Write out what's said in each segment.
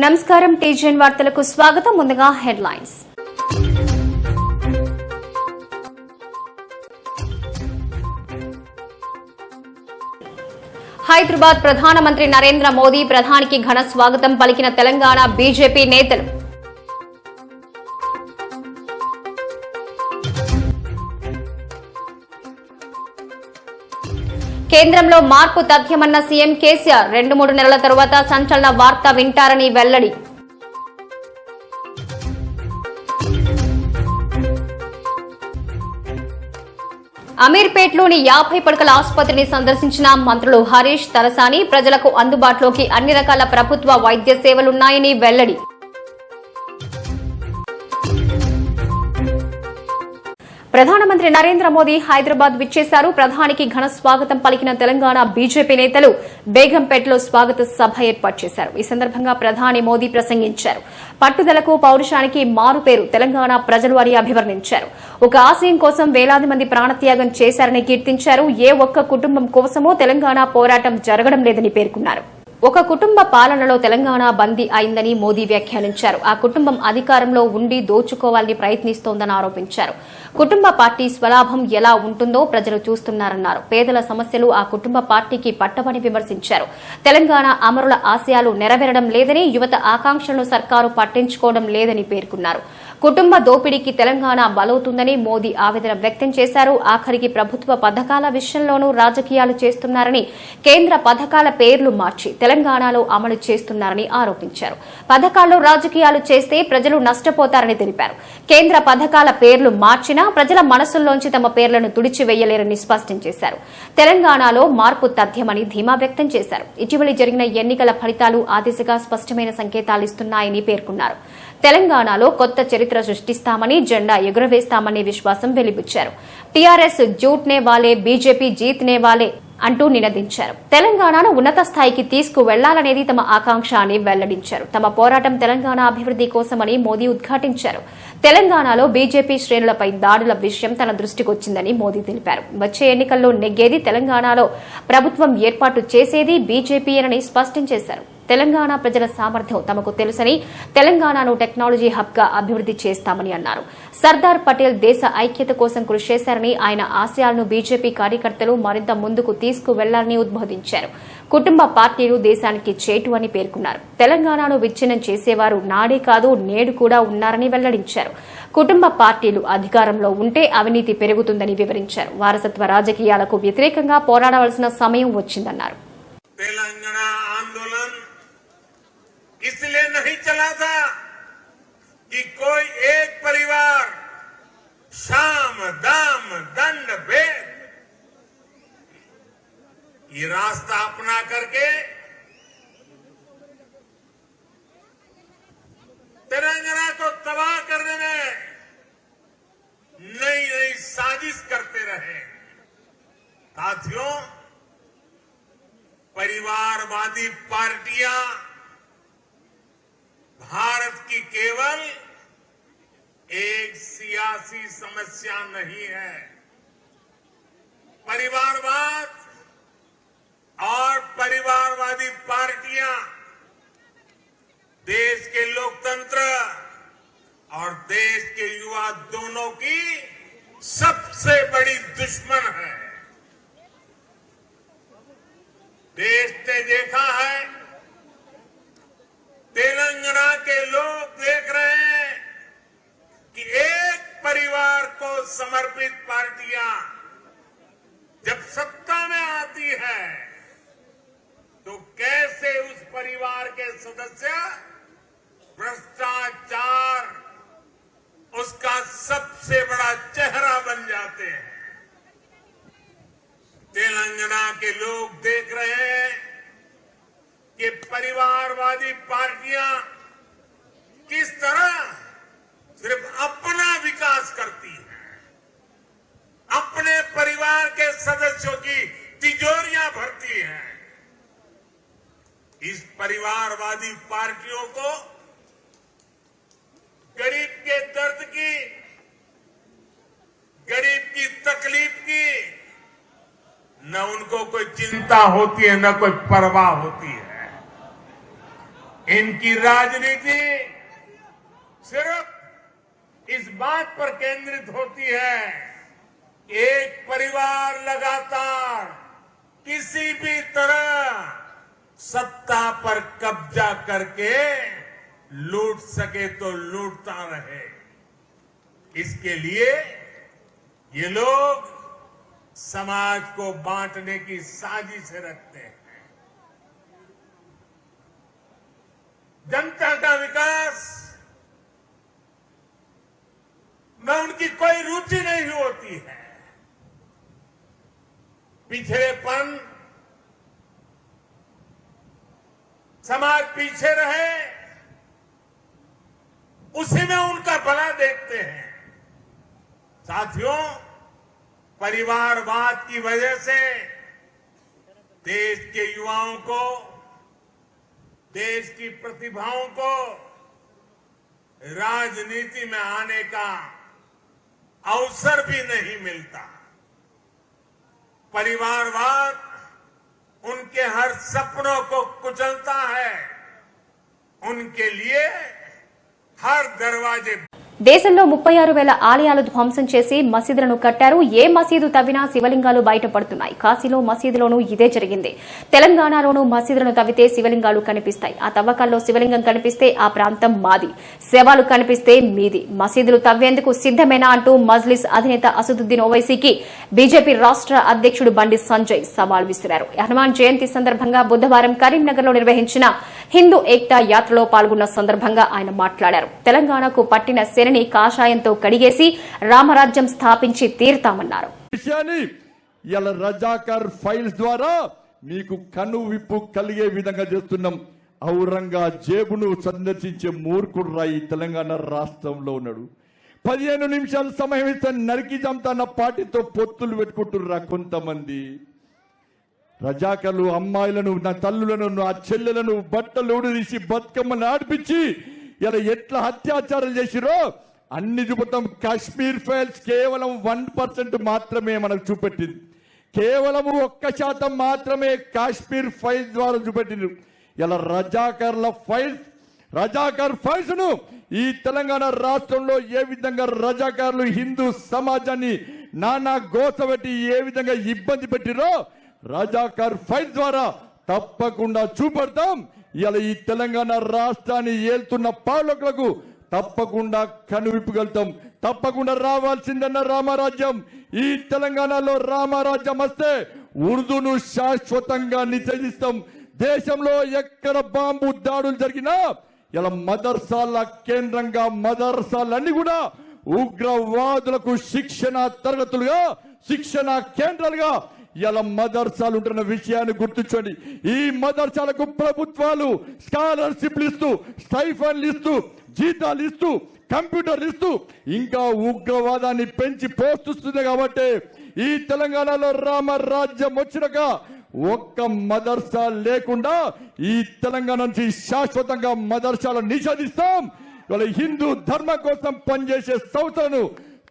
నమస్కారం టీజీఎన్ వార్తలకు స్వాగతం. ముందుగా హెడ్లైన్స్. హైదరాబాద్ ప్రధానమంత్రి నరేంద్ర మోదీ ప్రధానికి ఘన స్వాగతం పలికిన తెలంగాణ బీజేపీ నేతలు. కేంద్రంలో మార్పు తథ్యమన్న సీఎం కేసీఆర్ 2-3 నెలల తరువాత సంచలన వార్త వింటారని వెల్లడి. అమీర్పేట్లోని 50 పడకల ఆసుపత్రిని సందర్శించిన మంత్రులు హరీష్, తలసాని ప్రజలకు అందుబాటులోకి అన్ని రకాల ప్రభుత్వ వైద్య సేవలున్నాయని వెల్లడి. ప్రధానమంత్రి నరేంద్ర మోదీ హైదరాబాద్ విచ్చేశారు. ప్రధానికి ఘన స్వాగతం పలికిన తెలంగాణ బీజేపీ నేతలు బేగంపేటలో స్వాగత సభ ఏర్పాటు చేశారు. ఈ సందర్భంగా ప్రధాని మోదీ ప్రసంగించారు. పట్టుదలకు, పౌరుషానికి మారుపేరు తెలంగాణ ప్రజలు అని అభివర్ణించారు. ఒక ఆశయం కోసం వేలాది మంది ప్రాణత్యాగం చేశారని కీర్తించారు. ఏ ఒక్క కుటుంబం కోసమో తెలంగాణ పోరాటం జరగడం లేదని పేర్కొన్నారు. ఒక కుటుంబ పాలనలో తెలంగాణ బందీ అయిందని మోదీ వ్యాఖ్యానించారు. ఆ కుటుంబం అధికారంలో ఉండి దోచుకోవాలని ప్రయత్నిస్తోందని ఆరోపించారు. కుటుంబ పార్టీ స్వలాభం ఎలా ఉంటుందో ప్రజలు చూస్తున్నారన్నారు. పేదల సమస్యలు ఆ కుటుంబ పార్టీకి పట్టవని విమర్శించారు. తెలంగాణ అమరుల ఆశయాలు నెరవేరడం లేదని, యువత ఆకాంక్షలను సర్కారు పట్టించుకోవడం లేదని పేర్కొన్నారు. కుటుంబ దోపిడీకి తెలంగాణ బలవుతుందని మోదీ ఆవేదన వ్యక్తం చేశారు. ఆఖరికి ప్రభుత్వ పథకాల విషయంలోనూ రాజకీయాలు చేస్తున్నారని, కేంద్ర పథకాల పేర్లు మార్చి తెలంగాణలో అమలు చేస్తున్నారని ఆరోపించారు. పథకాల్లో రాజకీయాలు చేస్తే ప్రజలు నష్టపోతారని తెలిపారు. కేంద్ర పథకాల పేర్లు మార్చినా ప్రజల మనసుల్లోంచి తమ పేర్లను తుడిచివేయలేరని స్పష్టం చేశారు. తెలంగాణలో మార్పు తథ్యమని ధీమా వ్యక్తం చేశారు. ఇటీవలి జరిగిన ఎన్నికల ఫలితాలు ఆ దిశగా స్పష్టమైన సంకేతాలిస్తున్నాయని పేర్కొన్నారు. తెలంగాణలో కొత్త చరిత్ర సృష్టిస్తామని, జెండా ఎగురవేస్తామనే విశ్వాసం వెలిబుచ్చారు. టీఆర్ఎస్ జూట్నే వాలే, బీజేపీ జీత్నే వాలే అంటూ నినదించారు. తెలంగాణను ఉన్నత స్థాయికి తీసుకువెళ్లాలనేది తమ ఆకాంక్ష అని వెల్లడించారు. తమ పోరాటం తెలంగాణ అభివృద్ది కోసమని మోదీ ఉద్ఘాటించారు. తెలంగాణలో బీజేపీ శ్రేణులపై దాడుల విషయం తన దృష్టికొచ్చిందని మోదీ తెలిపారు. వచ్చే ఎన్నికల్లో నెగ్గేది తెలంగాణలో ప్రభుత్వం ఏర్పాటు చేసేది బీజేపీయేనని స్పష్టం చేశారు. తెలంగాణ ప్రజల సామర్థ్యం తమకు తెలుసని, తెలంగాణను టెక్నాలజీ హబ్ గా అభివృద్ది చేస్తామని అన్నారు. సర్దార్ పటేల్ దేశ ఐక్యత కోసం కృషి చేశారని, ఆయన ఆశయాలను బీజేపీ కార్యకర్తలు మరింత ముందుకు తీసుకువెళ్లాలని ఉద్బోధించారు. కుటుంబ పార్టీలు దేశానికి చేటు అని పేర్కొన్నారు. తెలంగాణను విచ్ఛిన్నం చేసేవారు నాడే కాదు నేడు కూడా ఉన్నారని వెల్లడించారు. కుటుంబ పార్టీలు అధికారంలో ఉంటే అవినీతి పెరుగుతుందని వివరించారు. వారసత్వ రాజకీయాలకు వ్యతిరేకంగా పోరాడవలసిన సమయం వచ్చిందన్నారు. इसलिए नहीं चला था कि कोई एक परिवार शाम दाम दंड भेद ये रास्ता अपना करके तेलंगाना को तबाह करने में नई नई साजिश करते रहे। साथियों, परिवारवादी पार्टियां भारत की केवल एक सियासी समस्या नहीं है। परिवारवाद और परिवारवादी पार्टियां देश के लोकतंत्र और देश के युवा दोनों की सबसे बड़ी दुश्मन है। देश ने देखा है, तेलंगाना के लोग देख रहे हैं कि एक परिवार को समर्पित पार्टियां जब सत्ता में आती है तो कैसे उस परिवार के सदस्य भ्रष्टाचार उसका सबसे बड़ा चेहरा बन जाते हैं। तेलंगाना के लोग देख रहे हैं कि परिवारवादी पार्टियां किस तरह सिर्फ अपना विकास करती हैं, अपने परिवार के सदस्यों की तिजोरियां भरती हैं। इस परिवारवादी पार्टियों को गरीब के दर्द की, गरीब की तकलीफ की न उनको कोई चिंता होती है, न कोई परवाह होती है। इनकी राजनीति सिर्फ इस बात पर केंद्रित होती है, एक परिवार लगातार किसी भी तरह सत्ता पर कब्जा करके लूट सके तो लूटता रहे। इसके लिए ये लोग समाज को बांटने की साजिश रखते हैं। जनता का विकास में उनकी कोई रुचि नहीं होती है। पिछड़ेपन, समाज पीछे रहे, उसी में उनका भला देखते हैं। साथियों, परिवारवाद की वजह से देश के युवाओं को, देश की प्रतिभाओं को राजनीति में आने का अवसर भी नहीं मिलता। परिवारवाद उनके हर सपनों को कुचलता है। उनके लिए हर दरवाजे దేశంలో 36,000 ఆలయాలు ధ్వంసం చేసి మసీదులను కట్టారు. ఏ మసీదు తవ్వినా శివలింగాలు బయటపడుతున్నాయి. కాశీలో మసీదులోనూ ఇదే జరిగింది. తెలంగాణలోనూ మసీదులను తవ్వితే శివలింగాలు కనిపిస్తాయి. ఆ తవ్వకాల్లో శివలింగం కనిపిస్తే ఆ ప్రాంతం మాది, శవాలు కనిపిస్తే మీది. మసీదులు తవ్వేందుకు సిద్దమేనా అంటూ మజ్లిస్ అధినేత అసదుద్దీన్ ఓవైసీకి బీజేపీ రాష్ట్ర అధ్యక్షుడు బండి సంజయ్ సవాల్ విసిరారు. హనుమాన్ జయంతి సందర్భంగా బుధవారం కరీంనగర్లో నిర్వహించిన హిందూ ఏక్తా యాత్రలో పాల్గొన్న సందర్భంగా ఆయన మాట్లాడారు. తెలంగాణకు పట్టిన శనిని కాషాయంతో కడిగేసి రామరాజ్యం స్థాపించి తీరుతామన్నారు. ఇలా రజాకర్ ఫైల్స్ ద్వారా మీకు కను విప్పు కలిగే విధంగా చేస్తున్నాం. ఔరంగజేబును సందర్శించే మూర్ఖుడు రాయి తెలంగాణ రాష్ట్రంలో ఉన్నాడు. 15 నిమిషాలు సమయం ఇస్తే నరికి చంపుతాన్న పార్టీతో పొత్తులు పెట్టుకుంటుర్రా కొంతమంది. రజాకర్లు అమ్మాయిలను, నా తల్లులను, నా చెల్లెలను బట్టలు ఊడదీసి బతుకమ్మను ఆడిపించి ఇలా ఎట్లా అత్యాచారాలు చేసిరో అన్ని చూపుతాం. కాశ్మీర్ ఫైల్స్ కేవలం 1% మాత్రమే మనకు చూపెట్టింది. కేవలం 1% మాత్రమే కాశ్మీర్ ఫైల్స్ ద్వారా చూపెట్టింది. ఇలా రజాకర్ ఫైల్స్ ను ఈ తెలంగాణ రాష్ట్రంలో ఏ విధంగా రజాకారులు హిందూ సమాజాన్ని నానా గోసపెట్టి ఏ విధంగా ఇబ్బంది పెట్టిరో రజాకర్ ఫైల్స్ ద్వారా తప్పకుండా చూపెడతాం. ఇలా ఈ తెలంగాణ రాష్ట్రాన్ని ఏల్తున్న పాలకులకు తప్పకుండా కనువిప్పగలుగుతాం. తప్పకుండా రావాల్సిందన్న రామరాజ్యం. ఈ తెలంగాణలో రామరాజ్యం వస్తే ఉర్దూను శాశ్వతంగా నిషేధిస్తాం. దేశంలో ఎక్కడ బాంబు దాడులు జరిగినా ఇలా మదర్సాల కేంద్రంగా మదర్సాలన్నీ కూడా ఉగ్రవాదులకు శిక్షణ తరగతులుగా, శిక్షణ కేంద్రాలుగా ఇలా మదర్సాలు ఉంటున్న విషయాన్ని గుర్తుంచండి. ఈ మదర్సాలకు ప్రభుత్వాలు స్కాలర్షిప్లు ఇస్తూ, స్టైఫండ్లు ఇస్తూ, జీతాలు ఇస్తూ, కంప్యూటర్లు ఇస్తూ ఇంకా ఉగ్రవాదాన్ని పెంచి పోషిస్తుంది. కాబట్టి ఈ తెలంగాణలో రామరాజ్యం వచ్చినాక ఒక్క మదర్సా లేకుండా ఈ తెలంగాణ నుంచి శాశ్వతంగా మదర్సాలను నిషేధిస్తాం. ఇవాళ హిందూ ధర్మం కోసం పనిచేసే సంస్థలను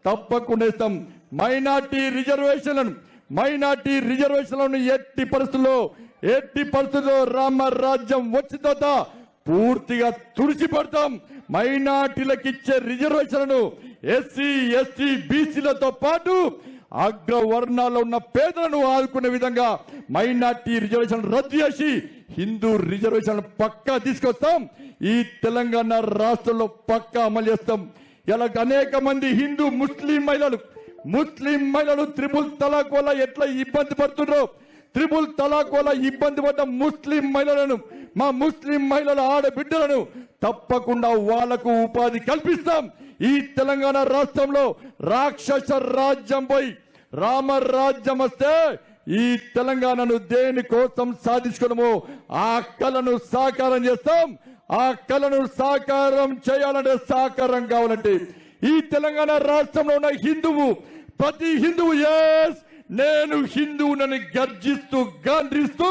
తప్పకుండా ఇస్తాం. మైనార్టీ రిజర్వేషన్లను ఎట్టి పరిస్థితుల్లో రామరాజ్యం వచ్చిన తర్వాత పూర్తిగా తుడిచిపెడతాం. మైనార్టీలకు ఇచ్చే రిజర్వేషన్లను ఎస్సీ, ఎస్టీ, బీసీలతో పాటు అగ్రవర్ణాల్లో ఉన్న పేదలను ఆదుకునే విధంగా మైనార్టీ రిజర్వేషన్ రద్దు చేసి హిందూ రిజర్వేషన్ పక్కా తీసుకొస్తాం. ఈ తెలంగాణ రాష్ట్రంలో పక్కా అమలు చేస్తాం. ఇలా అనేక మంది హిందూ ముస్లిం మహిళలు త్రిపుల్ తలాక్ వల్ల ఎట్లా ఇబ్బంది పడుతున్నారో, త్రిపుల్ తలాక్ వల్ల ఇబ్బంది పడ్డ ముస్లిం మహిళలను, మా ముస్లిం మహిళల ఆడబిడ్డలను తప్పకుండా వాళ్లకు ఉపాధి కల్పిస్తాం. ఈ తెలంగాణ రాష్ట్రంలో రాక్షస రాజ్యం పోయి రామరాజ్యం వస్తే ఈ తెలంగాణను దేనికోసం సాధించుకోవడమో ఆ కలను సాకారం చేస్తాం. ఆ కలను సాకారం చేయాలంటే సాకారం కావాలంటే ఈ తెలంగాణ రాష్ట్రంలో ఉన్న హిందువు, ప్రతి హిందువు నేను హిందువునని గర్జిస్తూ గాండ్రిస్తూ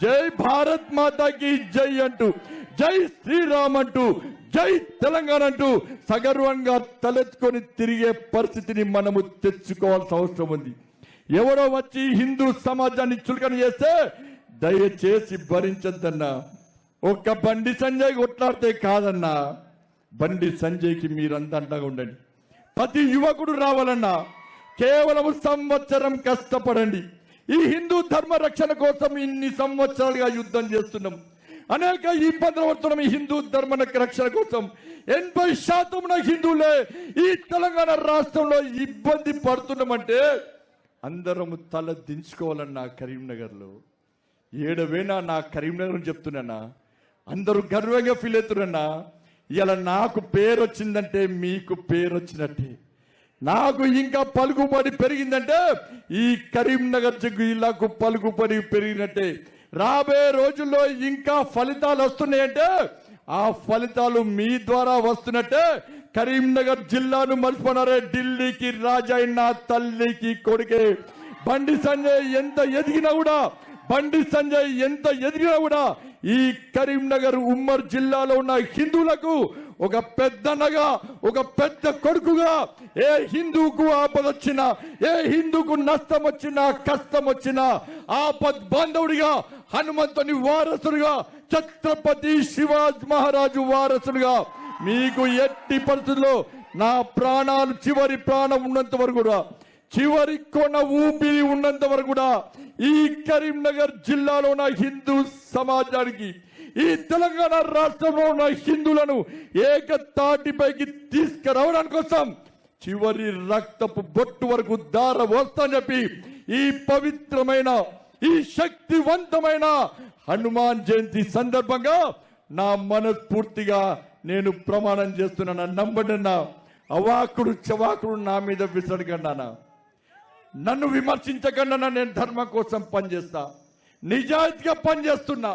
జై భారత్ మాతాకి జై అంటూ, జై శ్రీరామ్ అంటూ, జై తెలంగాణ అంటూ సగర్వంగా తలెత్తుకొని తిరిగే పరిస్థితిని మనము తెచ్చుకోవాల్సిన అవసరం ఉంది. ఎవరో వచ్చి హిందూ సమాజాన్ని చులకన చేస్తే దయచేసి భరించద్దన్నా. ఒక్క బండి సంజయ్ కొట్లాడితే కాదన్నా, బండి సంజయ్కి మీరంతా అండగా ఉండండి. ప్రతి యువకుడు రావాలన్నా కేవలం సంవత్సరం కష్టపడండి. ఈ హిందూ ధర్మ రక్షణ కోసం ఇన్ని సంవత్సరాలుగా యుద్ధం చేస్తున్నాం, అనేక ఇబ్బందులు పడుతున్నాం. ఈ హిందూ ధర్మ రక్షణ కోసం 80% హిందువులే ఈ తెలంగాణ రాష్ట్రంలో ఇబ్బంది పడుతున్నామంటే అందరం తల దించుకోవాలన్నా. కరీంనగర్లో ఏడవేనా నా కరీంనగర్ చెప్తున్నానా, అందరూ గర్వంగా ఫీల్ అవుతున్నారన్నా. ఇలా నాకు పేరు వచ్చిందంటే మీకు పేరు వచ్చినట్టే, నాకు ఇంకా పలుకుబడి పెరిగిందంటే ఈ కరీంనగర్ జిల్లాకు పలుకుబడి పెరిగినట్టే. రాబోయే రోజుల్లో ఇంకా ఫలితాలు వస్తున్నాయంటే ఆ ఫలితాలు మీ ద్వారా వస్తున్నట్టే. కరీంనగర్ జిల్లాను మర్చిపోనారే, ఢిల్లీకి రాజైన తల్లికి కొడుకే. బండి సంజయ్ ఎంత ఎదిగినా కూడా ఈ కరీంనగర్ ఉమ్మర్ జిల్లాలో ఉన్న హిందువులకు ఒక పెద్దనగా, ఒక పెద్ద కొడుకుగా, ఏ హిందువుకు ఆపదొచ్చినా, ఏ హిందువుకు నష్టం వచ్చినా, కష్టం వచ్చినా ఆపద్ బాంధవుడిగా, హనుమంతుని వారసుడిగా, ఛత్రపతి శివాజీ మహారాజు వారసుడిగా మీకు ఎట్టి పరిస్థితుల్లో నా ప్రాణాలు చివరి ప్రాణం ఉన్నంత వరకు కూడా, చివరి కొన ఊపిరి ఉన్నంత వరకు కూడా ఈ కరీంనగర్ జిల్లాలో ఉన్న హిందూ సమాజానికి, ఈ తెలంగాణ రాష్ట్రంలో ఉన్న హిందువులను ఏకతాటిపైకి తీసుకురావడానికి కోసం చివరి రక్తపు బొట్టు వరకు దార వస్తానని చెప్పి ఈ పవిత్రమైన, ఈ శక్తివంతమైన హనుమాన్ జయంతి సందర్భంగా నా మనస్ఫూర్తిగా నేను ప్రమాణం చేస్తున్నాను. నమ్మండి, అవాకుడు చవాకుడు నా మీద విసరగండానా, నన్ను విమర్శించకుండా నేను ధర్మం కోసం పనిచేస్తా, నిజాయితీగా పనిచేస్తున్నా.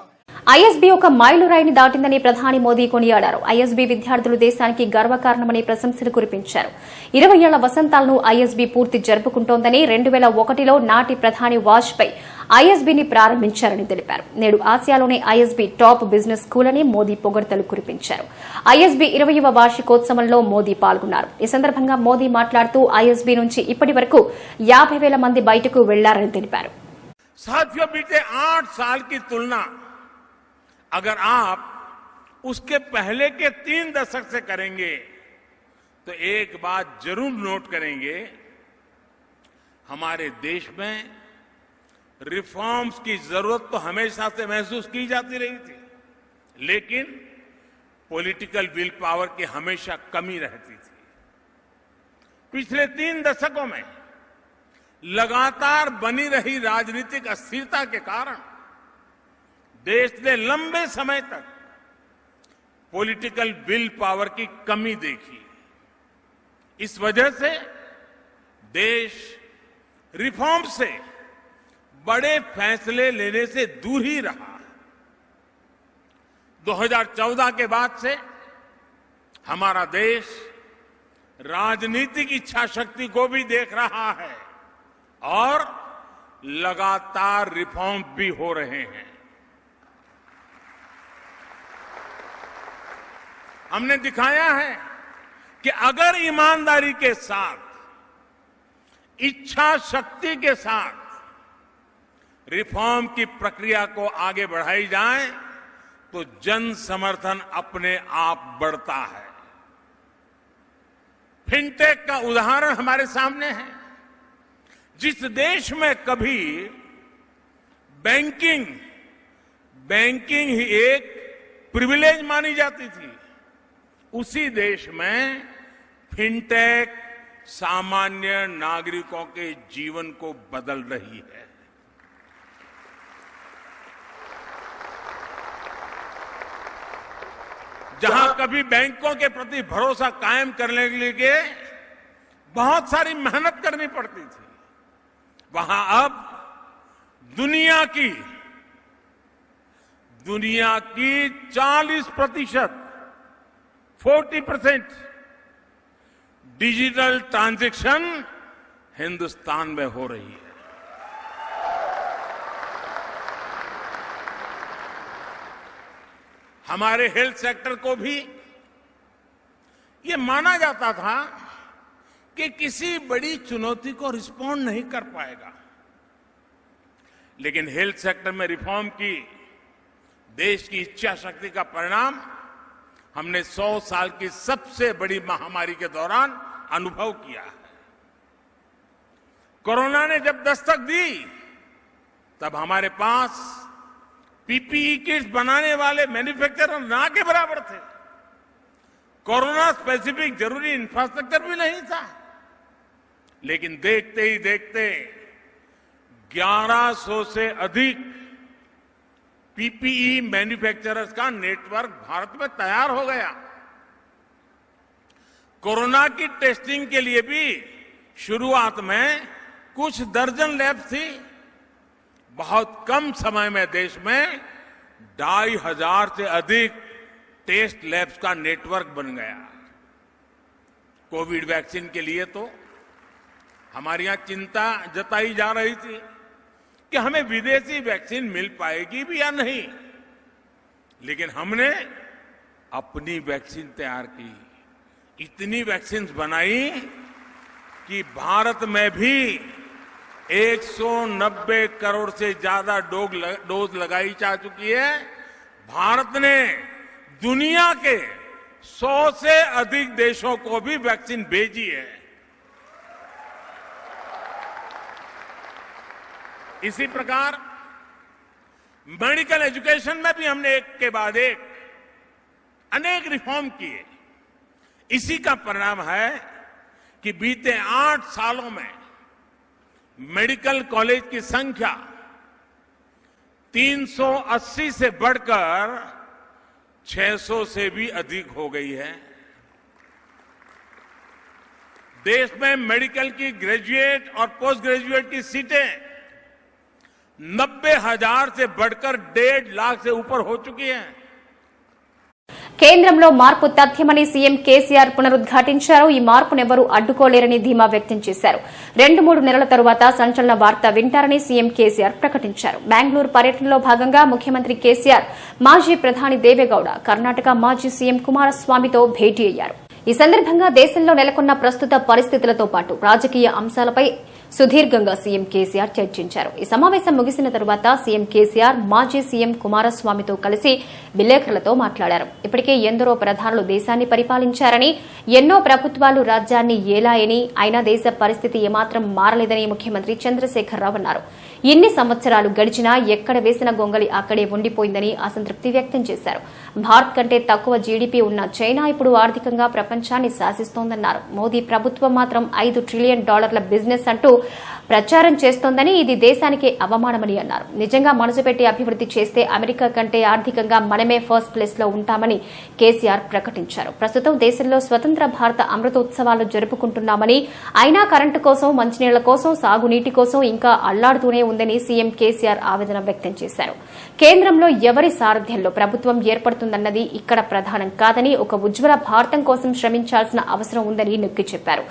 ఐఎస్బీ ఒక మైలురాయిని దాటిందని ప్రధాని మోదీ కొనియాడారు. ఐఎస్బీ విద్యార్థులు దేశానికి గర్వకారణమని ప్రశంసలు కురిపించారు. 20 ఏళ్ల వసంతాలను ఐఎస్బీ పూర్తి జరుపుకుంటోందని, 2001లో నాటి ప్రధాని వాజ్పేయి ఐఎస్బీని ప్రారంభించారని తెలిపారు. నేడు ఆసియాలోనే ఐఎస్బీ టాప్ బిజినెస్ స్కూల్ అని మోదీ పొగడ్తలు కురిపించారు. ఐఎస్బీ 20వ వార్షికోత్సవంలో మోదీ పాల్గొన్నారు. ఈ సందర్భంగా మోదీ మాట్లాడుతూ ఐఎస్బీ నుంచి ఇప్పటి వరకు 50,000 మంది బయటకు వెళ్లారని తెలిపారు. साथियों, बीते 8 साल की तुलना अगर आप उसके पहले के 3 दशक से करेंगे तो एक बात जरूर नोट करेंगे, हमारे देश में रिफॉर्म्स की जरूरत तो हमेशा से महसूस की जाती रही थी, लेकिन पॉलिटिकल विल पावर की हमेशा कमी रहती थी. पिछले 3 दशकों में लगातार बनी रही राजनीतिक अस्थिरता के कारण देश ने लंबे समय तक पॉलिटिकल विल पावर की कमी देखी. इस वजह से देश रिफॉर्म से बड़े फैसले लेने से दूर ही रहा. 2014 के बाद से हमारा देश राजनीतिक इच्छा शक्ति को भी देख रहा है और लगातार रिफॉर्म भी हो रहे हैं. हमने दिखाया है कि अगर ईमानदारी के साथ, इच्छा शक्ति के साथ रिफॉर्म की प्रक्रिया को आगे बढ़ाई जाए तो जन समर्थन अपने आप बढ़ता है. फिनटेक का उदाहरण हमारे सामने है. जिस देश में कभी बैंकिंग ही एक प्रिविलेज मानी जाती थी, उसी देश में फिनटेक सामान्य नागरिकों के जीवन को बदल रही है. जहां कभी बैंकों के प्रति भरोसा कायम करने के लिए बहुत सारी मेहनत करनी पड़ती थी, वहां अब दुनिया की 40% डिजिटल ट्रांजैक्शन हिंदुस्तान में हो रही है. हमारे हेल्थ सेक्टर को भी ये माना जाता था कि किसी बड़ी चुनौती को रिस्पॉन्ड नहीं कर पाएगा, लेकिन हेल्थ सेक्टर में रिफॉर्म की देश की इच्छा शक्ति का परिणाम हमने 100 साल की सबसे बड़ी महामारी के दौरान अनुभव किया है। कोरोना ने जब दस्तक दी तब हमारे पास पीपीई किट्स बनाने वाले मैन्युफैक्चरर ना के बराबर थे। कोरोना स्पेसिफिक जरूरी इंफ्रास्ट्रक्चर भी नहीं था, लेकिन देखते ही देखते 1100 से अधिक पीपीई मैन्युफैक्चरर्स का नेटवर्क भारत में तैयार हो गया। कोरोना की टेस्टिंग के लिए भी शुरुआत में कुछ दर्जन लैब थी। बहुत कम समय में देश में 2500 से अधिक टेस्ट लैब्स का नेटवर्क बन गया। कोविड वैक्सीन के लिए तो हमारे यहां चिंता जताई जा रही थी कि हमें विदेशी वैक्सीन मिल पाएगी भी या नहीं, लेकिन हमने अपनी वैक्सीन तैयार की, इतनी वैक्सीन बनाई कि भारत में भी 190 करोड़ से ज्यादा डोज लगाई जा चुकी है। भारत ने दुनिया के 100 से अधिक देशों को भी वैक्सीन भेजी है। इसी प्रकार मेडिकल एजुकेशन में भी हमने एक के बाद एक अनेक रिफॉर्म किए। इसी का परिणाम है कि बीते 8 सालों में मेडिकल कॉलेज की संख्या 380 से बढ़कर 600 से भी अधिक हो गई है। देश में मेडिकल की ग्रेजुएट और पोस्ट ग्रेजुएट की सीटें 90,000 से बढ़कर 1.5 लाख से ऊपर हो चुकी हैं। కేంద్రంలో మార్పు తథ్యమని సీఎం కేసీఆర్ పునరుద్ఘాటించారు. ఈ మార్పునెవరూ అడ్డుకోలేరని ధీమా వ్యక్తం చేశారు. 2-3 నెలల తరువాత సంచలన వార్త వింటారని సీఎం కేసీఆర్ ప్రకటించారు. బెంగళూరు పర్యటనలో భాగంగా ముఖ్యమంత్రి కేసీఆర్ మాజీ ప్రధాని దేవేగౌడ, కర్ణాటక మాజీ సీఎం కుమారస్వామితో భేటీ అయ్యారు. ఈ సందర్భంగా దేశంలో నెలకొన్న ప్రస్తుత పరిస్థితులతో పాటు రాజకీయ అంశాలపై సుదీర్ఘంగా సీఎం కేసీఆర్ చర్చించారు. ఈ సమావేశం ముగిసిన తరువాత సీఎం కేసీఆర్ మాజీ సీఎం కుమారస్వామితో కలిసి విలేకరులతో మాట్లాడారు. ఇప్పటికే ఎందరో ప్రధానులు దేశాన్ని పరిపాలించారని, ఎన్నో ప్రభుత్వాలు రాజ్యాన్ని ఏలాయని, అయినా దేశ పరిస్థితి ఏమాత్రం మారలేదని ముఖ్యమంత్రి చంద్రశేఖరరావు అన్నారు. ఇన్ని సంవత్సరాలు గడిచినా ఎక్కడ వేసిన గొంగళి అక్కడే ఉండిపోయిందని అసంతృప్తి వ్యక్తం చేశారు. భారత్ కంటే తక్కువ జీడీపీ ఉన్న చైనా ఇప్పుడు ఆర్థికంగా ప్రపంచాన్ని శాసిస్తోందన్నారు. మోదీ ప్రభుత్వం మాత్రం $5 ట్రిలియన్ బిజినెస్ అంటూ ప్రచారం చేస్తోందని, ఇది దేశానికే అవమానమని అన్నారు. నిజంగా మనసు పెట్టి అభివృద్ది చేస్తే అమెరికా కంటే ఆర్థికంగా మనమే ఫస్ట్ ప్లేస్ లో ఉంటామని కేసీఆర్ ప్రకటించారు. ప్రస్తుతం దేశంలో స్వతంత్ర భారత అమృతోత్సవాలు జరుపుకుంటున్నామని, అయినా కరెంటు కోసం, మంచినీళ్ల కోసం, సాగునీటి కోసం ఇంకా అల్లాడుతూనే ఉందని సీఎం కేసీఆర్ ఆవేదన వ్యక్తం చేశారు. కేంద్రంలో ఎవరి సారథ్యంలో ప్రభుత్వం ఏర్పడుతుందన్నది ఇక్కడ ప్రధానం కాదని, ఒక ఉజ్వల భారతం కోసం శ్రమించాల్సిన అవసరం ఉందని నొక్కి చెప్పారు.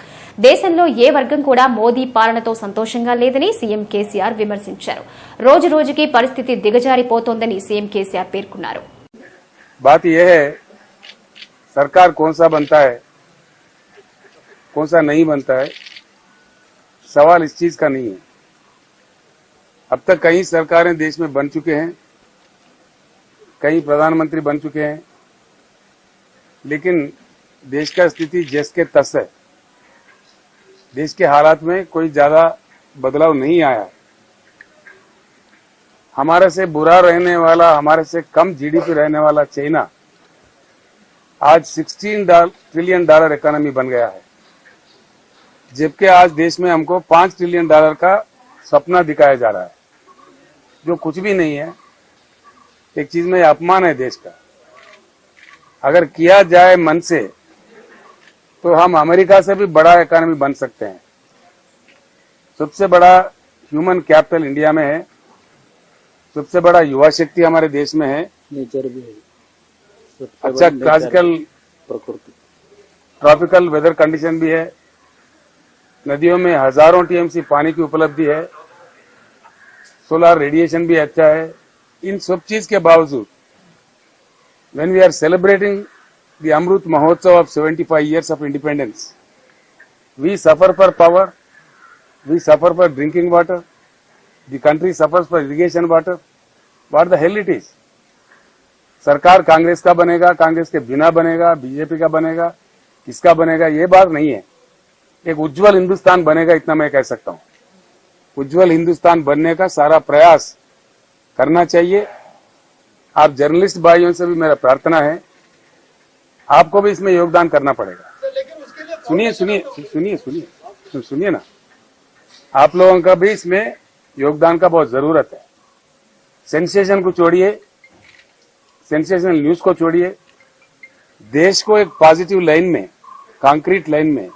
దేశంలో ఏ వర్గం కూడా మోదీ పాలనతో సంతోషంగా లేదని సీఎం కేసీఆర్ విమర్శించారు. రోజు రోజుకి పరిస్థితి దిగజారిపోతోందని సీఎం కేసీఆర్ పేర్కొన్నారు. बात यह है, सरकार कौन सा बनता है, कौन सा नहीं बनता है, सवाल इस चीज का नहीं है। अब तक कई सरकारें देश में बन चुके हैं, कई प्रधानमंत्री बन चुके हैं, लेकिन देश का स्थिति जैस के तस है। देश के हालात में कोई ज्यादा बदलाव नहीं आया। हमारे से बुरा रहने वाला, हमारे से कम जीडीपी रहने वाला चाइना आज $16 ट्रिलियन इकोनॉमी बन गया है, जबकि आज देश में हमको $5 ट्रिलियन का सपना दिखाया जा रहा है, जो कुछ भी नहीं है। एक चीज में अपमान है देश का। अगर किया जाए मन से तो हम अमेरिका से भी बड़ा इकोनॉमी बन सकते हैं। सबसे बड़ा ह्यूमन कैपिटल इंडिया में है, सबसे बड़ा युवा शक्ति हमारे देश में है, नेचर भी है, अच्छा क्लासिकल प्रकृति, ट्रॉपिकल वेदर कंडीशन भी है, नदियों में हजारों टीएमसी पानी की उपलब्धि है, सोलर रेडिएशन भी अच्छा है। इन सब चीज के बावजूद when we are celebrating the Amrut Mahotsav of 75 years of independence, we suffer for power, we suffer for drinking water, the country suffers for irrigation water. What the hell it is? सरकार कांग्रेस का बनेगा, कांग्रेस के बिना बनेगा, BJP का बनेगा, किसका बनेगा, ये बात नहीं है। एक उज्जवल हिंदुस्तान बनेगा, इतना मैं कह सकता हूं। उज्जवल हिंदुस्तान बनने का सारा प्रयास करना चाहिए। आप जर्नलिस्ट भाइयों से भी मेरा प्रार्थना है, आपको भी इसमें योगदान करना पड़ेगा। सुनिए ना, आप लोगों का भी इसमें योगदान का बहुत जरूरत है। सेंसेशन को छोड़िए, सेंसेशनल न्यूज को छोड़िए, देश को एक पॉजिटिव लाइन में, कंक्रीट लाइन में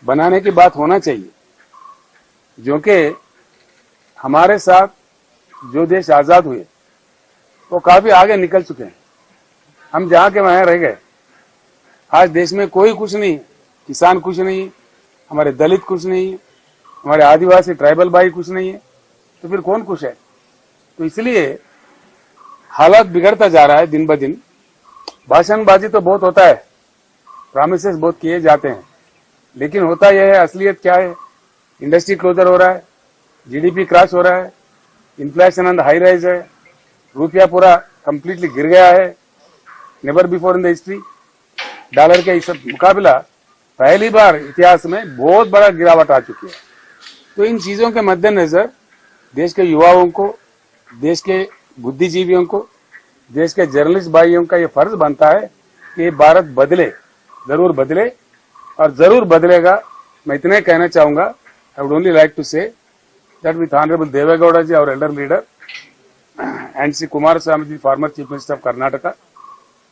बनाने की बात होना चाहिए। जो कि हमारे साथ जो देश आजाद हुए वो काफी आगे निकल चुके हैं, हम जहां के वहां रह गए। आज देश में कोई कुछ नहीं, किसान कुछ नहीं, हमारे दलित कुछ नहीं, हमारे आदिवासी ट्राइबल भाई कुछ नहीं है, तो फिर कौन कुछ है? तो इसलिए हालात बिगड़ता जा रहा है दिन ब दिन। भाषणबाजी तो बहुत होता है, प्रॉमिसेस बहुत किए जाते हैं, लेकिन होता यह है, असलियत क्या है? इंडस्ट्री क्लोजर हो रहा है, जीडीपी क्रैश हो रहा है, inflation on the high rise है, रुपया पूरा कंप्लीटली गिर गया है, never before in the history. Dollar के इस मुकाबला पहली बार इतिहास में बहुत बड़ा गिरावट आ चुकी है। तो इन चीजों के मद्देनजर देश के युवाओं को, देश के बुद्धिजीवियों को, देश के जर्नलिस्ट भाइयों का ये फर्ज बनता है कि भारत बदले, जरूर बदले और जरूर बदलेगा। मैं इतने कहना चाहूंगा, I would only like to say that with Honorable Devegowda ji, our elder leader, and Sri Kumaraswamy ji, former Chief Minister of Karnataka,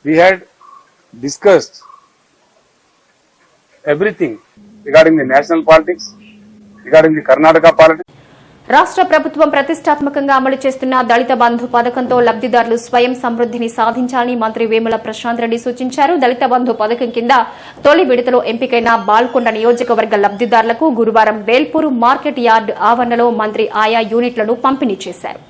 we had discussed everything regarding the national politics, regarding the Karnataka politics. రాష్ట్ర ప్రభుత్వం ప్రతిష్టాత్మకంగా అమలు చేస్తున్న దళిత బంధు పథకంతో లబ్దిదారులు స్వయం సమృద్ధిని సాధించాలని మంత్రి వేముల ప్రశాంత్ రెడ్డి సూచించారు. దళిత బంధు పథకం కింద తొలి విడతలో ఎంపికైన బాల్కొండ నియోజకవర్గ లబ్దిదారులకు గురువారం వేల్పూరు మార్కెట్ యార్డ్ ఆవరణలో మంత్రి ఆయా యూనిట్లను పంపిణీ చేశారు.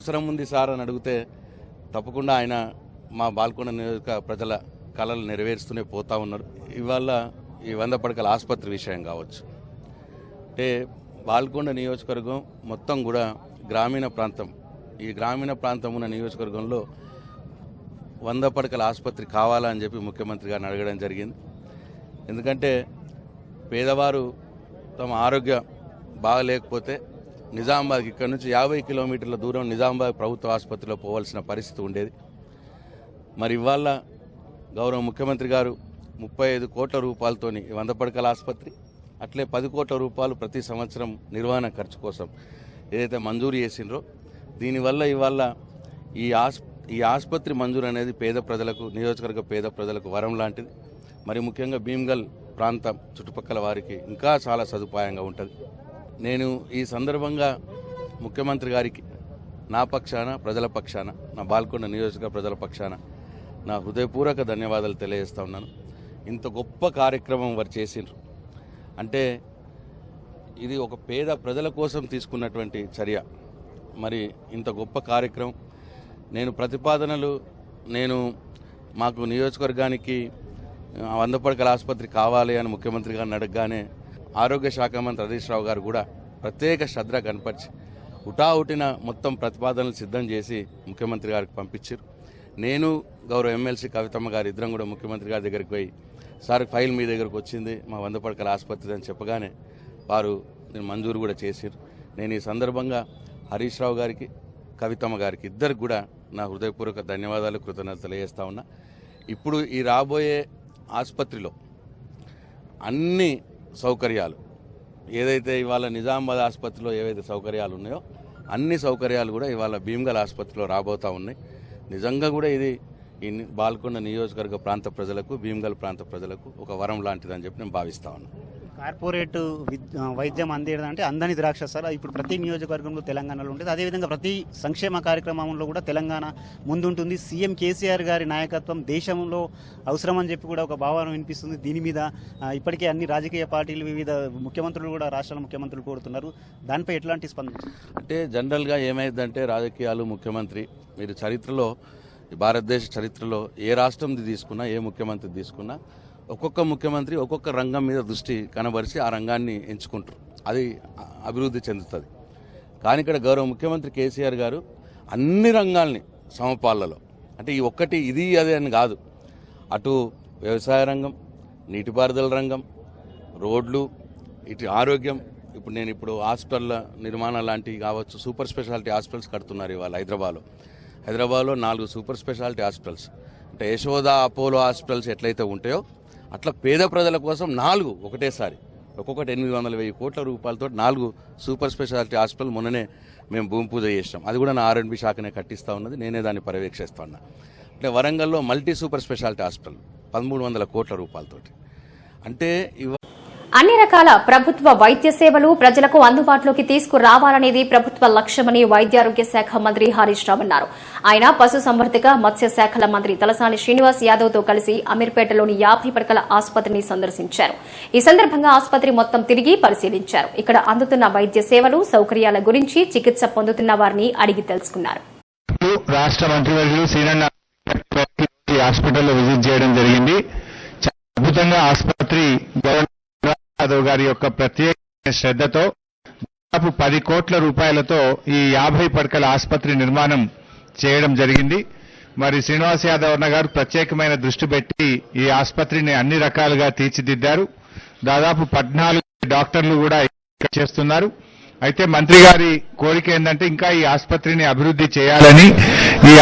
అవసరం ఉంది సార్ అని అడిగితే తప్పకుండా ఆయన మా బాల్కొండ నియోజక ప్రజల కళలు నెరవేరుస్తూనే పోతా ఉన్నారు. ఇవాళ ఈ 100 పడకల ఆసుపత్రి విషయం కావచ్చు, అంటే బాల్కొండ నియోజకవర్గం మొత్తం కూడా గ్రామీణ ప్రాంతం. ఈ గ్రామీణ ప్రాంతం ఉన్న నియోజకవర్గంలో 100 పడకల ఆసుపత్రి కావాలని చెప్పి ముఖ్యమంత్రి గారిని అడగడం జరిగింది. ఎందుకంటే పేదవారు తమ ఆరోగ్యం బాగలేకపోతే నిజామాబాద్కి ఇక్కడ నుంచి 50 కిలోమీటర్ల దూరం నిజామాబాద్ ప్రభుత్వ ఆసుపత్రిలో పోవాల్సిన పరిస్థితి ఉండేది. మరి ఇవాళ గౌరవ ముఖ్యమంత్రి గారు 35 కోట్ల రూపాయలతోని 100 పడకల ఆసుపత్రి, అట్లే 10 కోట్ల రూపాయలు ప్రతి సంవత్సరం నిర్వహణ ఖర్చు కోసం ఏదైతే మంజూరు చేసిండ్రో, దీనివల్ల ఇవాళ ఈ ఆసుపత్రి మంజూరు అనేది పేద ప్రజలకు, నియోజకవర్గ పేద ప్రజలకు వరం లాంటిది. మరి ముఖ్యంగా భీమ్గల్ ప్రాంతం చుట్టుపక్కల వారికి ఇంకా చాలా సదుపాయంగా ఉంటుంది. నేను ఈ సందర్భంగా ముఖ్యమంత్రి గారికి నా పక్షాన, ప్రజల పక్షాన, నా బాల్కొండ నియోజక ప్రజల పక్షాన నా హృదయపూర్వక ధన్యవాదాలు తెలియజేస్తా ఉన్నాను. ఇంత గొప్ప కార్యక్రమం వారు చేసిండ్రు అంటే ఇది ఒక పేద ప్రజల కోసం తీసుకున్నటువంటి చర్య. మరి ఇంత గొప్ప కార్యక్రమం నేను మాకు నియోజకవర్గానికి 100 పడకల ఆసుపత్రి కావాలి అని ముఖ్యమంత్రి గారిని అడగగానే ఆరోగ్య శాఖ మంత్రి హరీష్ రావు గారు కూడా ప్రత్యేక శ్రద్ధ కనపరిచి హుటాహుటిన మొత్తం ప్రతిపాదనలు సిద్ధం చేసి ముఖ్యమంత్రి గారికి పంపించారు. నేను గౌరవ ఎమ్మెల్సీ కవితమ్మ గారు ఇద్దరం కూడా ముఖ్యమంత్రి గారి దగ్గరికి పోయి సార్ ఫైల్ మీ దగ్గరకు వచ్చింది మా 100 పడకల ఆసుపత్రి అని చెప్పగానే వారు మంజూరు కూడా చేశారు. నేను ఈ సందర్భంగా హరీష్ రావు గారికి కవితమ్మ గారికి ఇద్దరికి కూడా నా హృదయపూర్వక ధన్యవాదాలు కృతజ్ఞతలు తెలియజేస్తా ఉన్నా. ఇప్పుడు ఈ రాబోయే ఆసుపత్రిలో అన్ని సౌకర్యాలు ఏదైతే ఇవాళ నిజామాబాద్ ఆసుపత్రిలో ఏవైతే సౌకర్యాలు ఉన్నాయో అన్ని సౌకర్యాలు కూడా ఇవాళ భీమ్గల్ ఆసుపత్రిలో రాబోతూ ఉన్నాయి. నిజంగా కూడా ఇది ఈ బాల్కొండ నియోజకవర్గ ప్రాంత ప్రజలకు భీమ్గల్ ప్రాంత ప్రజలకు ఒక వరం లాంటిదని చెప్పి నేను భావిస్తా ఉన్నాను. కార్పొరేట్ వైద్యం అందేది అంటే అందని ద్రాక్ష సార్. ఇప్పుడు ప్రతి నియోజకవర్గంలో తెలంగాణలో ఉంటుంది. అదేవిధంగా ప్రతి సంక్షేమ కార్యక్రమంలో కూడా తెలంగాణ ముందుంటుంది. సీఎం కేసీఆర్ గారి నాయకత్వం దేశంలో అవసరమని చెప్పి కూడా ఒక భావన వినిపిస్తుంది. దీని మీద ఇప్పటికే అన్ని రాజకీయ పార్టీలు వివిధ ముఖ్యమంత్రులు కూడా రాష్ట్రాల ముఖ్యమంత్రులు కోరుతున్నారు. దానిపై ఎట్లాంటి స్పందన? అంటే జనరల్గా ఏమైందంటే రాజకీయాలు ముఖ్యమంత్రి మీరు చరిత్రలో భారతదేశ చరిత్రలో ఏ రాష్ట్రంది తీసుకున్నా ఏ ముఖ్యమంత్రి తీసుకున్నా ఒక్కొక్క ముఖ్యమంత్రి ఒక్కొక్క రంగం మీద దృష్టి కనబరిచి ఆ రంగాన్ని ఎంచుకుంటారు. అది అభివృద్ధి చెందుతుంది. కానీ ఇక్కడ గౌరవ ముఖ్యమంత్రి కేసీఆర్ గారు అన్ని రంగాల్ని సమపాళ్లలో అంటే ఈ ఒక్కటి ఇది అదే అని కాదు, అటు వ్యవసాయ రంగం, నీటిపారుదల రంగం, రోడ్లు, ఇటు ఆరోగ్యం. ఇప్పుడు నేను హాస్పిటల్ నిర్మాణం లాంటివి కావచ్చు, సూపర్ స్పెషాలిటీ హాస్పిటల్స్ కడుతున్నారు ఇవాళ హైదరాబాద్లో 4 సూపర్ స్పెషాలిటీ హాస్పిటల్స్. అంటే యశోద అపోలో హాస్పిటల్స్ ఎట్లయితే ఉంటాయో అట్లా పేద ప్రజల కోసం 4 ఒకటేసారి ఒక్కొక్కటి 800,000 కోట్ల రూపాయలతో 4 సూపర్ స్పెషాలిటీ హాస్పిటల్ మొన్ననే మేము భూమి పూజ చేసాం. అది కూడా నా R&B శాఖనే కట్టిస్తూ ఉన్నది, నేనే దాన్ని పర్యవేక్షిస్తా ఉన్నా. అంటే వరంగల్లో మల్టీ సూపర్ స్పెషాలిటీ హాస్పిటల్ 1300 కోట్ల రూపాయలతోటి. అంటే అన్ని రకాల ప్రభుత్వ వైద్య సేవలు ప్రజలకు అందుబాటులోకి తీసుకురావాలనేది ప్రభుత్వ లక్ష్యమని వైద్యారోగ్య శాఖ మంత్రి హరీష్ రావు అన్నారు. ఆయన పశుసంవర్ధక మత్స్య శాఖల మంత్రి తలసాని శ్రీనివాస్ యాదవ్ తో కలిసి అమీర్పేటలోని 50 పడకల ఆసుపత్రిని సందర్శించారు. ఈ సందర్భంగా ఆసుపత్రి మొత్తం తిరిగి పరిశీలించారు. ఇక్కడ అందుతున్న వైద్య సేవలు, సౌకర్యాల గురించి చికిత్స పొందుతున్న వారిని అడిగి తెలుసుకున్నారు. రాష్ట్ర మంత్రివర్యులు శ్రీరన్న హాస్పిటల్లో విజిట్ చేయడం జరిగింది. అద్భుతంగా ఆసుపత్రి యాదవ్ గారి యొక్క ప్రత్యేక శ్రద్ధతో దాదాపు 10 కోట్ల రూపాయలతో ఈ 50 పడకల ఆసుపత్రి నిర్మాణం చేయడం జరిగింది. మరి శ్రీనివాస్ యాదవ్ అన్న గారు ప్రత్యేకమైన దృష్టి పెట్టి ఈ ఆసుపత్రిని అన్ని రకాలుగా తీర్చిదిద్దారు. దాదాపు 14 డాక్టర్లు కూడా చేస్తున్నారు. అయితే మంత్రి గారి కోరిక ఏంటంటే ఇంకా ఈ ఆసుపత్రిని అభివృద్ధి చేయాలని, ఈ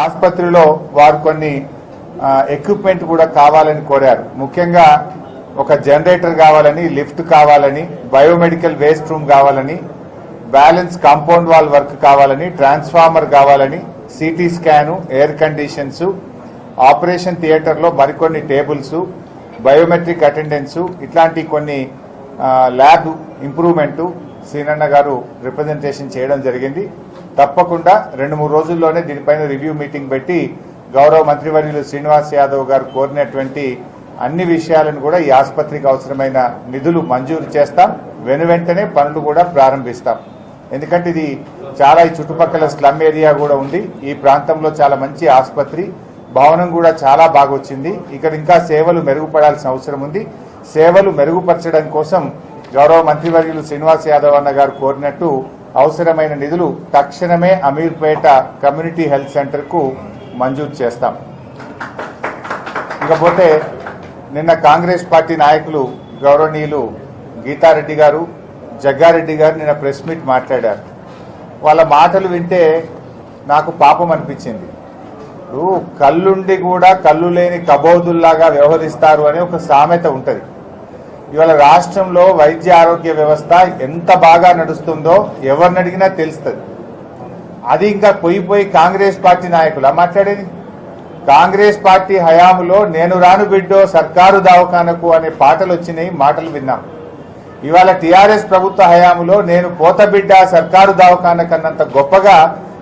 ఆసుపత్రిలో వారు కొన్ని ఎక్విప్మెంట్ కూడా కావాలని కోరారు. ముఖ్యంగా ఒక జనరేటర్ కావాలని, లిఫ్ట్ కావాలని, బయోమెడికల్ వేస్ట్ రూమ్ కావాలని, బ్యాలెన్స్ కాంపౌండ్ వాల్ వర్క్ కావాలని, ట్రాన్స్ఫార్మర్ కావాలని, city scan, air conditions, operation థియేటర్లో మరికొన్ని టేబుల్స్, బయోమెట్రిక్ అటెండెన్స్, ఇట్లాంటి కొన్ని ల్యాబ్ ఇంప్రూవ్మెంట్ సీనన్న గారు రిప్రజెంటేషన్ చేయడం జరిగింది. తప్పకుండా 2-3 రోజుల్లోనే దీనిపైన రివ్యూ మీటింగ్ పెట్టి గౌరవ మంత్రివర్యులు శ్రీనివాస్ యాదవ్ గారు కోరినటువంటి అన్ని విషయాలను కూడా ఈ ఆసుపత్రికి అవసరమైన నిధులు మంజూరు చేస్తాం. వెనువెంటనే పనులు కూడా ప్రారంభిస్తాం. ఎందుకంటే ఇది చాలా ఈ చుట్టుపక్కల స్లమ్ ఏరియా కూడా ఉంది. ఈ ప్రాంతంలో చాలా మంచి ఆసుపత్రి, భవనం కూడా చాలా బాగా వచ్చింది. ఇక్కడ ఇంకా సేవలు మెరుగుపడాల్సిన అవసరం ఉంది. సేవలు మెరుగుపరచడం కోసం గౌరవ మంత్రివర్యులు శ్రీనివాస్ యాదవ్ అన్న గారు కోరినట్టు అవసరమైన నిధులు తక్షణమే అమీర్పేట కమ్యూనిటీ హెల్త్ సెంటర్ కు మంజూరు చేస్తాం. ఇకపోతే నిన్న కాంగ్రెస్ పార్టీ నాయకులు గౌరవనీయులు గీతారెడ్డి గారు, జగ్గారెడ్డి గారు నిన్న ప్రెస్ మీట్ మాట్లాడారు. వాళ్ళ మాటలు వింటే నాకు పాపం అనిపించింది. కళ్ళుండి కూడా కళ్ళు లేని కబోదుల్లాగా వ్యవహరిస్తారు అనే ఒక సామెత ఉంటుంది. ఇవాళ రాష్ట్రంలో వైద్య ఆరోగ్య వ్యవస్థ ఎంత బాగా నడుస్తుందో ఎవరిని అడిగినా తెలుస్తుంది. అది ఇంకా పోయి కాంగ్రెస్ పార్టీ నాయకులు మాట్లాడేది. కాంగ్రెస్ పార్టీ హయాంలో నేను రాను బిడ్డో సర్కారు దవాఖానకు అనే పాటలు వచ్చినాయి, మాటలు విన్నాం. ఇవాళ టీఆర్ఎస్ ప్రభుత్వ హయాంలో నేను పోత బిడ్డ సర్కారు దవాఖాన కన్నంత గొప్పగా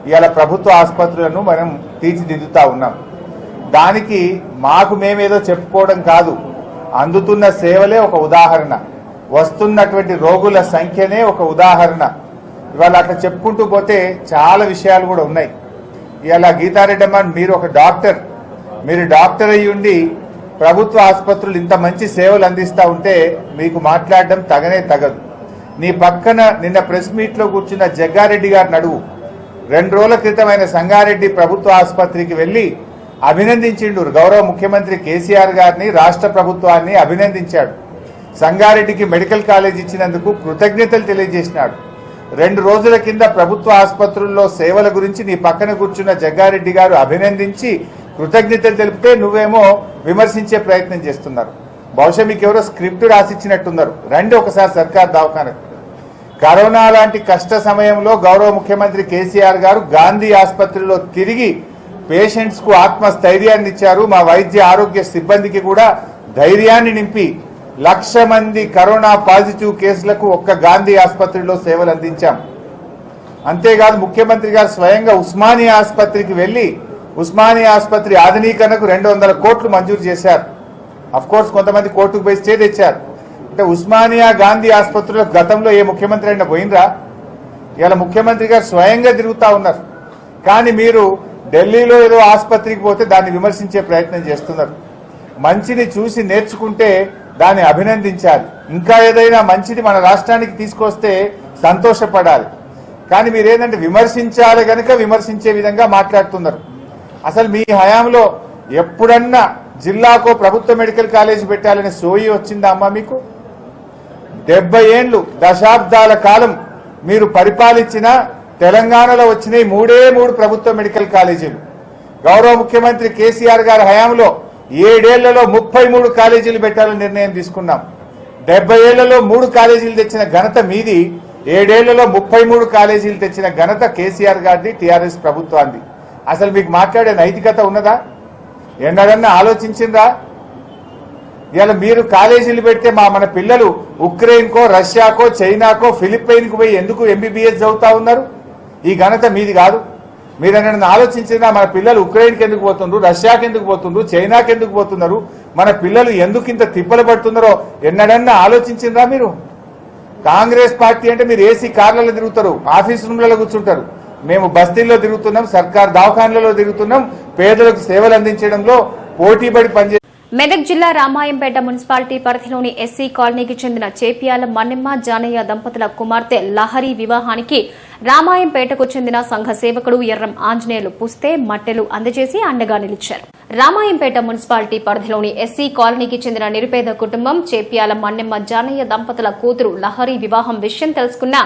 ఇవాళ ప్రభుత్వ ఆసుపత్రులను మనం తీర్చిదిద్దుతా ఉన్నాం. దానికి మాకు మేమేదో చెప్పుకోవడం కాదు, అందుతున్న సేవలే ఒక ఉదాహరణ, వస్తున్నటువంటి రోగుల సంఖ్యనే ఒక ఉదాహరణ. ఇవాళ అట్లా చెప్పుకుంటూ పోతే చాలా విషయాలు కూడా ఉన్నాయి. ఇవాళ గీతారెడ్డి అమ్మ, మీరు ఒక డాక్టర్, మీరు డాక్టర్ అయ్యి ఉండి ప్రభుత్వ ఆసుపత్రులు ఇంత మంచి సేవలు అందిస్తూ ఉంటే మీకు మాట్లాడడం తగదు. నీ పక్కన నిన్న ప్రెస్ మీట్ లో కూర్చున్న జగ్గారెడ్డి గారిని అడుగు, 2 రోజుల క్రితం ఆయన సంగారెడ్డి ప్రభుత్వ ఆసుపత్రికి వెళ్లి అభినందించిండు. గౌరవ ముఖ్యమంత్రి కేసీఆర్ గారిని, రాష్ట్ర ప్రభుత్వాన్ని అభినందించాడు. సంగారెడ్డికి మెడికల్ కాలేజ్ ఇచ్చినందుకు కృతజ్ఞతలు తెలియజేసినాడు. 2 రోజుల కింద ప్రభుత్వ ఆసుపత్రుల్లో సేవల గురించి నీ పక్కన కూర్చున్న జగ్గారెడ్డి గారు అభినందించి కృతజ్ఞతలు తెలిపితే నువ్వేమో విమర్శించే ప్రయత్నం చేస్తున్నారు. బహుశా మీకు ఎవరో స్క్రిప్ట్ రాసిచ్చినట్టున్నారు. రండి ఒకసారి సర్కార్ దవాఖానకు. కరోనా లాంటి కష్ట సమయంలో గౌరవ ముఖ్యమంత్రి కేసీఆర్ గారు గాంధీ ఆసుపత్రిలో తిరిగి పేషెంట్స్ కు ఆత్మస్థైర్యాన్ని ఇచ్చారు. మా వైద్య ఆరోగ్య సిబ్బందికి కూడా ధైర్యాన్ని నింపి 1,00,000 మంది కరోనా పాజిటివ్ కేసులకు ఒక్క గాంధీ ఆసుపత్రిలో సేవలు అందించాం. అంతేకాదు ముఖ్యమంత్రి గారు స్వయంగా ఉస్మానియా ఆసుపత్రికి వెళ్లి ఉస్మానియా ఆసుపత్రి ఆధునీకరణకు 200 కోట్లు మంజూరు చేశారు. అఫ్ కోర్స్ కొంతమంది కోర్టుకు పోయి స్టే తెచ్చారు. అంటే ఉస్మానియా గాంధీ ఆసుపత్రిలో గతంలో ఏ ముఖ్యమంత్రి అయినా పోయినరా? ఇలా ముఖ్యమంత్రి గారు స్వయంగా తిరుగుతా ఉన్నారు. కానీ మీరు ఢిల్లీలో ఏదో ఆసుపత్రికి పోతే దాన్ని విమర్శించే ప్రయత్నం చేస్తున్నారు. మంచిని చూసి నేర్చుకుంటే దాన్ని అభినందించాలి. ఇంకా ఏదైనా మంచిది మన రాష్ట్రానికి తీసుకొస్తే సంతోషపడాలి. కానీ మీరేంటంటే విమర్శించాలి గనుక విమర్శించే విధంగా మాట్లాడుతున్నారు. అసలు మీ హయాంలో ఎప్పుడన్నా జిల్లాకో ప్రభుత్వ మెడికల్ కాలేజ్ పెట్టాలనే సోయి వచ్చిందా అమ్మా మీకు? 70 ఏళ్లు దశాబ్దాల కాలం మీరు పరిపాలించిన తెలంగాణలో వచ్చినాయి 3 ప్రభుత్వ మెడికల్ కాలేజీలు. గౌరవ ముఖ్యమంత్రి కేసీఆర్ గారి హయాంలో 7 ఏళ్లలో 33 కాలేజీలు పెట్టాలని నిర్ణయం తీసుకున్నాం. 70 ఏళ్లలో 3 కాలేజీలు తెచ్చిన ఘనత మీది. 7 ఏళ్లలో 33 కాలేజీలు తెచ్చిన ఘనత కేసీఆర్ గారిది, టీఆర్ఎస్ ప్రభుత్వాన్ని. అసలు మీకు మాట్లాడే నైతికత ఉన్నదా? ఎన్నడన్నా ఆలోచించిందా? ఇలా మీరు కాలేజీలు పెడితే మన పిల్లలు ఉక్రెయిన్కో, రష్యాకో, చైనాకో, ఫిలిప్పైన్కు పోయి ఎందుకు ఎంబీబీఎస్ చదువుతా ఉన్నారు? ఈ ఘనత మీది కాదు. మీరు ఎన్నడన్నా ఆలోచించినా మన పిల్లలు ఉక్రెయిన్కి ఎందుకు పోతుండ్రు, రష్యాకి ఎందుకు పోతుండ్రు, చైనాకి ఎందుకు పోతున్నారు, మన పిల్లలు ఎందుకు ఇంత తిప్పలు పడుతున్నారో ఎన్నడన్నా ఆలోచించిందా మీరు? కాంగ్రెస్ పార్టీ అంటే మీరు ఏసీ కార్లలో తిరుగుతారు, ఆఫీస్ రూమ్లలో కూర్చుంటారు. మేము బస్తీల్లో తిరుగుతున్నాం, సర్కార్ దవాఖాన్లలో తిరుగుతున్నాం, పేదలకు సేవలు అందించడంలో పోటీపడి పనిచే. మెదక్ జిల్లా రామాయంపేట మున్సిపాలిటీ పరిధిలోని ఎస్సీ కాలనీకి చెందిన చేపియాల మన్నెమ్మ జానయ్య దంపతుల కుమార్తె లహరి వివాహానికి రామాయంపేటకు చెందిన సంఘ సేవకుడు ఎర్రం ఆంజనేయులు పుస్తే మట్టెలు అందజేసి అండగా నిలిచారు. రామాయంపేట మున్సిపాలిటీ పరిధిలోని ఎస్సీ కాలనీకి చెందిన నిరుపేద కుటుంబం చేపియాల మన్నెమ్మ జానయ్య దంపతుల కూతురు లహరి వివాహం విషయం తెలుసుకున్న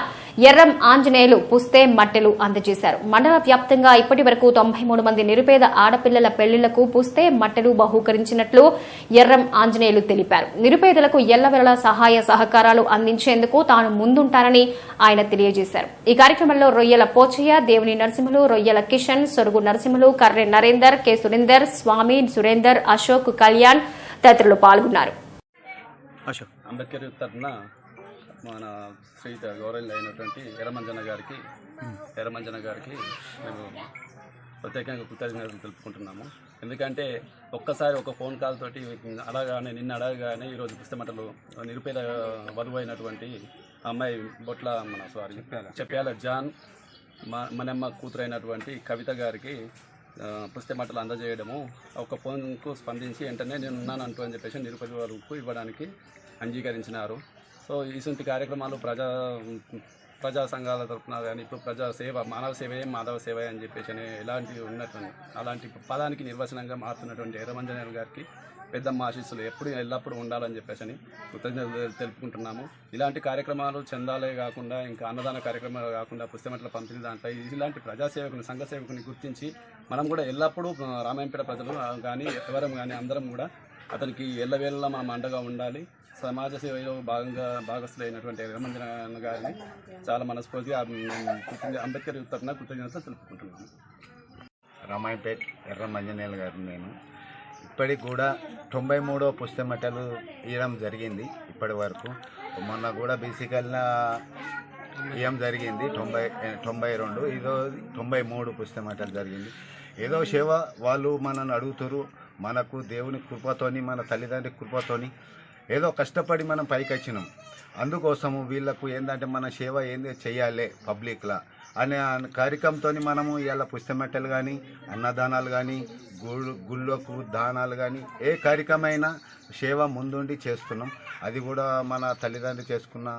ఎర్రం ఆంజనేయులు పుస్తే మట్టెలు అందజేశారు. మండల వ్యాప్తంగా ఇప్పటి వరకు 93 మంది నిరుపేద ఆడపిల్లల పెళ్లిళ్లకు పుస్తే మట్టెలు బహూకరించినట్లు ఎర్రం ఆంజనేయులు తెలిపారు. నిరుపేదలకు ఎల్లవెల్లలా సహాయ సహకారాలు అందించేందుకు తాను ముందుంటానని ఆయన తెలియజేశారు. ఈ కార్యక్రమంలో రొయ్యల పోచయ్య, దేవుని నరసింహులు, రొయ్యల కిషన్, సొరుగు నరసింహులు, కర్రె నరేందర్, కె సురేందర్, స్వామి, సురేందర్, అశోక్, కళ్యాణ్ తదితరులు పాల్గొన్నారు. అంబేద్కర్ తరఫున మన శ్రీత గౌరవం అయినటువంటి ఎర్రమంజన గారికి మేము ప్రత్యేకంగా కృతజ్ఞతలు తెలుపుకుంటున్నాము. ఎందుకంటే ఒక్కసారి ఒక ఫోన్ కాల్ తోటి నిన్న అడగగానే ఈరోజు పుస్తమటలు నిరుపేద వధువు అయినటువంటి అమ్మాయి బొట్ల చెప్పాల జాన్ మనమ్మ కూతురైనటువంటి కవిత గారికి పుస్తమటలు అందజేయడము, ఒక ఫోన్కు స్పందించి వెంటనే నేను ఉన్నానంటూ అని చెప్పేసి నిరుపేద వరకు ఇవ్వడానికి అంగీకరించినారు. సో ఇటువంటి కార్యక్రమాలు ప్రజా సంఘాల తరఫున కానీ ఇప్పుడు ప్రజా సేవ, మానవ సేవయే మాధవ సేవ అని చెప్పేసి ఇలాంటివి ఉన్నటువంటి అలాంటి పదానికి నిర్వచనంగా మారుతున్నటువంటి ఎర్రమంజనేయులు గారికి పెద్దమ్మ ఆశీస్సులు ఎల్లప్పుడూ ఉండాలని చెప్పేసి కృతజ్ఞతలు తెలుపుకుంటున్నాము. ఇలాంటి కార్యక్రమాలు చందాలే కాకుండా ఇంకా అన్నదాన కార్యక్రమాలు కాకుండా పుస్తమట్ల పంపిణీ దాంట్లో ఇలాంటి ప్రజాసేవకుని, సంఘ సేవకుని గుర్తించి మనం కూడా ఎల్లప్పుడూ రామాయంపేట ప్రజలు కానీ ఎవరం కానీ అందరం కూడా అతనికి ఎల్లవేళలా మనం అండగా ఉండాలి. సమాజ సేవలో భాగస్థులైనటువంటి ఎర్రమంజన గారిని చాలా మనస్ఫూర్తిగా అంబేద్కర్ తరఫున కృతజ్ఞతలు తెలుపుకుంటున్నాను. రామాయంపేట ఎర్రమంజనేయులు గారు నేను ఇప్పటికి కూడా 93 పుస్తమటలు ఇవ్వడం జరిగింది. ఇప్పటి వరకు మొన్న కూడా బీసీకల్లా ఇవ్వడం జరిగింది 92, ఇదో 93 పుస్తమటలు జరిగింది. ఏదో సేవ వాళ్ళు మనల్ని అడుగుతారు, మనకు దేవుని కృపతోని మన తల్లిదండ్రి కృపతోని ఏదో కష్టపడి మనం పైకి వచ్చినాం. అందుకోసము వీళ్ళకు ఏంటంటే మన సేవ ఏంది చేయాలి పబ్లిక్లా అనే కార్యక్రమంతో మనము ఇవాళ పుస్తమెట్టలు కానీ, అన్నదానాలు కానీ, గుళ్ళకు దానాలు కానీ ఏ కార్యక్రమైనా సేవ ముందుండి చేస్తున్నాం. అది కూడా మన తల్లిదండ్రులు చేసుకున్న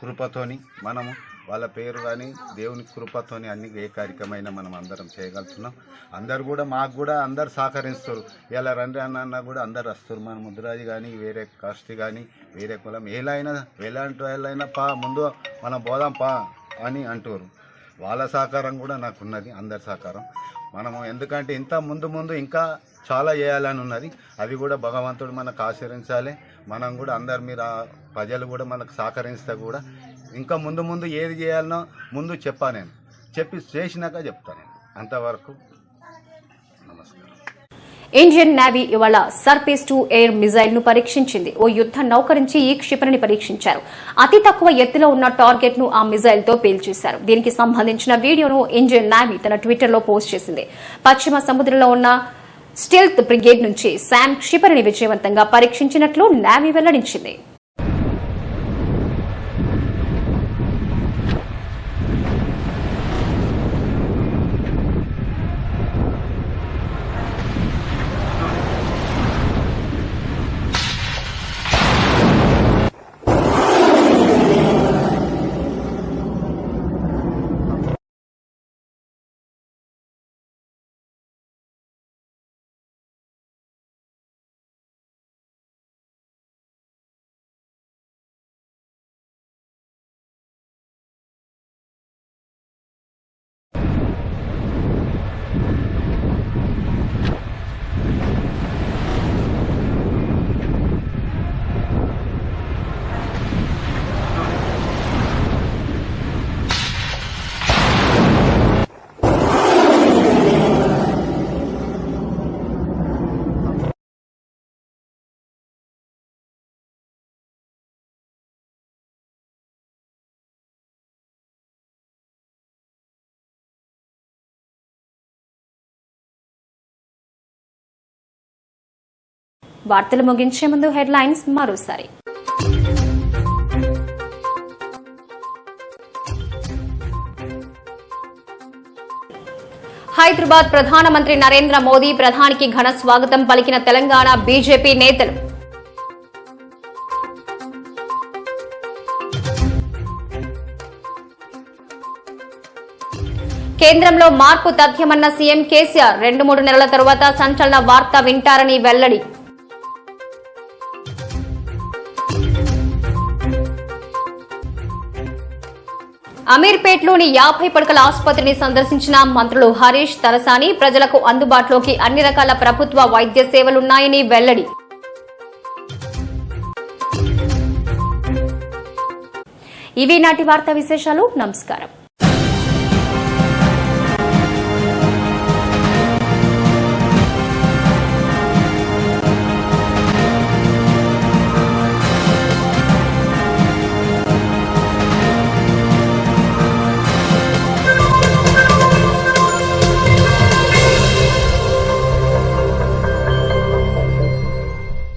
కృపతోని మనము వాళ్ళ పేరు కానీ దేవుని కృపతోని అన్ని ఏ కార్యక్రమమైనా మనం అందరం చేయగలుగుతున్నాం. అందరు కూడా మాకు కూడా అందరు సహకరిస్తారు. ఇలా రండి అన్న కూడా అందరు వస్తారు. మన ముద్రాజి కానీ వేరే కాస్ట్ కానీ వేరే కులం ఎలాంటి వాళ్ళైనా పా ముందు మనం పోదాం పా అని అంటారు. వాళ్ళ సహకారం కూడా నాకు ఉన్నది, అందరి సహకారం. మనము ఎందుకంటే ఇంత ముందు ఇంకా చాలా చేయాలని ఉన్నది. అవి కూడా భగవంతుడు మనకు ఆశీర్వించాలి. మనం కూడా అందరి మీద ప్రజలు కూడా మనకు సహకరిస్తే కూడా ఇంకా ముందు ఏది చేయాలనో ముందు నేను చెప్పి చేసినాక చెప్తాను. అంతవరకు నమస్కారం. ఇండియన్ నేవీ ఇవాళ సర్ఫేస్ టు ఎయిర్ మిజైల్ ను పరీక్షించింది. ఓ యుద్ద నౌక నుంచి ఈ క్షిపణిని పరీక్షించారు. అతి తక్కువ ఎత్తులో ఉన్న టార్గెట్ ను ఆ మిజైల్ తో పేల్చేశారు. దీనికి సంబంధించిన వీడియోను ఇండియన్ నేవీ తన ట్విట్టర్ లో పోస్ట్ చేసింది. పశ్చిమ సముద్రంలో ఉన్న స్టెల్త్ బ్రిగేడ్ నుంచి శామ్ క్షిపణిని విజయవంతంగా పరీక్షించినట్లు నేవీ వెల్లడించింది. వార్తలు ముగించే ముందు హెడ్లైన్స్ మరోసారి. హైదరాబాద్ ప్రధానమంత్రి నరేంద్ర మోదీ ప్రధానికి ఘన స్వాగతం పలికిన తెలంగాణ బీజేపీ నేతలు. కేంద్రంలో మార్పు తథ్యమన్న సీఎం కేసీఆర్ 2-3 నెలల తరువాత సంచలన వార్త వింటారని వెల్లడి. అమీర్పేట్లోని 50 పడకల ఆసుపత్రిని సందర్శించిన మంత్రులు హరీష్, తలసాని ప్రజలకు అందుబాటులోకి అన్ని రకాల ప్రభుత్వ వైద్య సేవలున్నాయని వెల్లడి. ఇవి నాటి వార్తా విశేషాలు. నమస్కారం.